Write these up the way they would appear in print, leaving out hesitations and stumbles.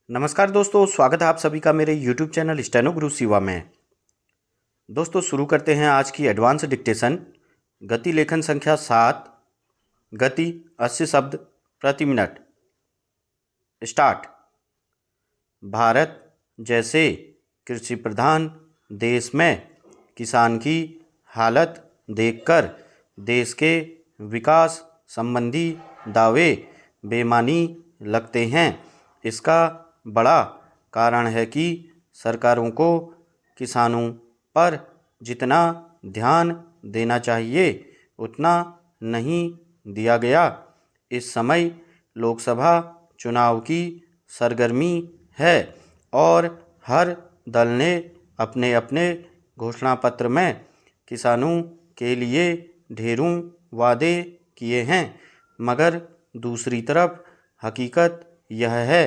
नमस्कार दोस्तों, स्वागत है आप सभी का मेरे YouTube चैनल स्टेनो गुरु शिवा में। दोस्तों शुरू करते हैं आज की एडवांस डिक्टेशन। गति लेखन संख्या 7, गति 80 शब्द प्रति मिनट। स्टार्ट। भारत जैसे कृषि प्रधान देश में किसान की हालत देखकर देश के विकास संबंधी दावे बेमानी लगते हैं। इसका बड़ा कारण है कि सरकारों को किसानों पर जितना ध्यान देना चाहिए उतना नहीं दिया गया। इस समय लोकसभा चुनाव की सरगर्मी है और हर दल ने अपने अपने घोषणा पत्र में किसानों के लिए ढेरों वादे किए हैं, मगर दूसरी तरफ हकीकत यह है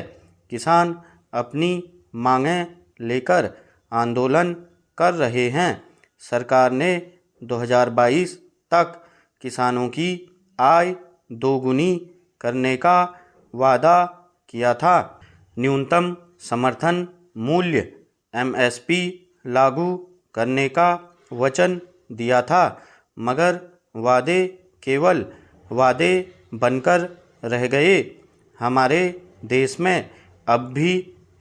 किसान अपनी मांगें लेकर आंदोलन कर रहे हैं। सरकार ने 2022 तक किसानों की आय दोगुनी करने का वादा किया था। न्यूनतम समर्थन मूल्य MSP लागू करने का वचन दिया था, मगर वादे केवल वादे बनकर रह गए। हमारे देश में अब भी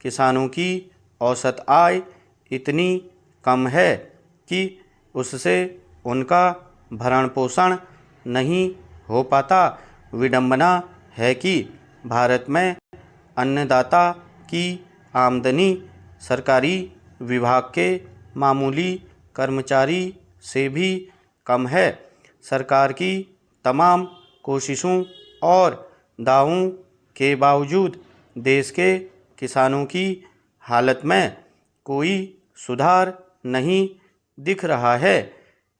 किसानों की औसत आय इतनी कम है कि उससे उनका भरण पोषण नहीं हो पाता। विडंबना है कि भारत में अन्नदाता की आमदनी सरकारी विभाग के मामूली कर्मचारी से भी कम है। सरकार की तमाम कोशिशों और दावों के बावजूद देश के किसानों की हालत में कोई सुधार नहीं दिख रहा है।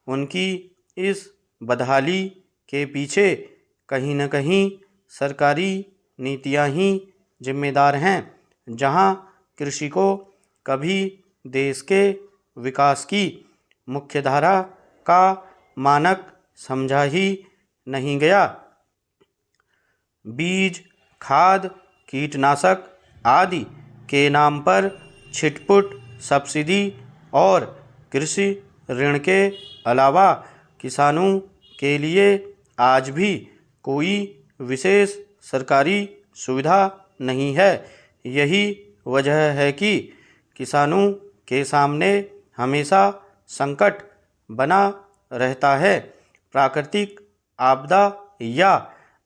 उनकी इस बदहाली के पीछे कहीं न कहीं सरकारी नीतियां ही जिम्मेदार हैं, जहां कृषि को कभी देश के विकास की मुख्यधारा का मानक समझा ही नहीं गया। बीज, खाद, कीटनाशक आदि के नाम पर छिटपुट सब्सिडी और कृषि ऋण के अलावा किसानों के लिए आज भी कोई विशेष सरकारी सुविधा नहीं है। यही वजह है कि किसानों के सामने हमेशा संकट बना रहता है। प्राकृतिक आपदा या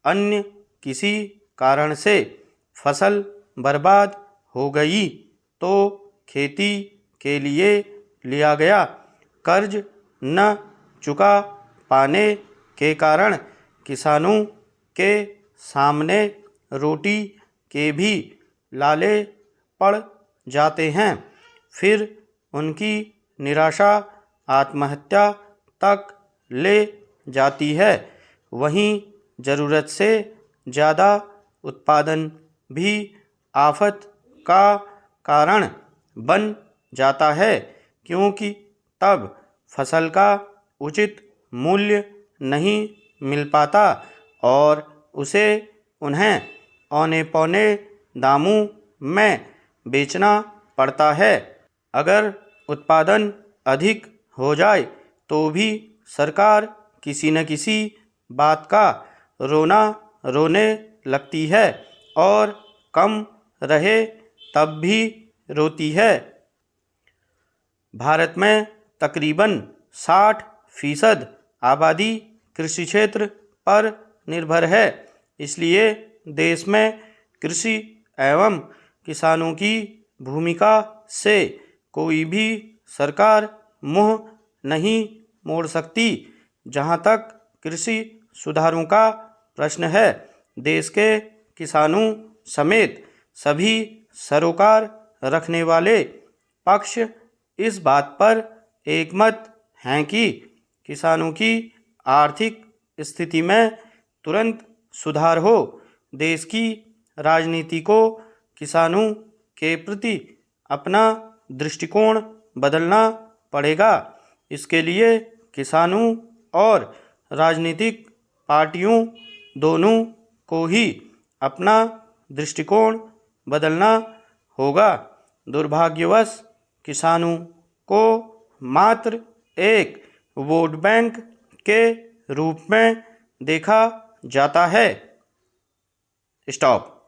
अन्य किसी कारण से फसल बर्बाद हो गई तो खेती के लिए लिया गया कर्ज न चुका पाने के कारण किसानों के सामने रोटी के भी लाले पड़ जाते हैं। फिर उनकी निराशा आत्महत्या तक ले जाती है। वहीं ज़रूरत से ज़्यादा उत्पादन भी आफत का कारण बन जाता है, क्योंकि तब फसल का उचित मूल्य नहीं मिल पाता और उसे उन्हें औने पौने दामों में बेचना पड़ता है। अगर उत्पादन अधिक हो जाए तो भी सरकार किसी न किसी बात का रोना रोने लगती है और कम रहे तब भी रोती है। भारत में तकरीबन 60% आबादी कृषि क्षेत्र पर निर्भर है। इसलिए देश में कृषि एवं किसानों की भूमिका से कोई भी सरकार मुँह नहीं मोड़ सकती। जहाँ तक कृषि सुधारों का प्रश्न है, देश के किसानों समेत सभी सरोकार रखने वाले पक्ष इस बात पर एकमत हैं कि किसानों की आर्थिक स्थिति में तुरंत सुधार हो। देश की राजनीति को किसानों के प्रति अपना दृष्टिकोण बदलना पड़ेगा। इसके लिए किसानों और राजनीतिक पार्टियों दोनों को ही अपना दृष्टिकोण बदलना होगा। दुर्भाग्यवश किसानों को मात्र एक वोट बैंक के रूप में देखा जाता है। स्टॉप।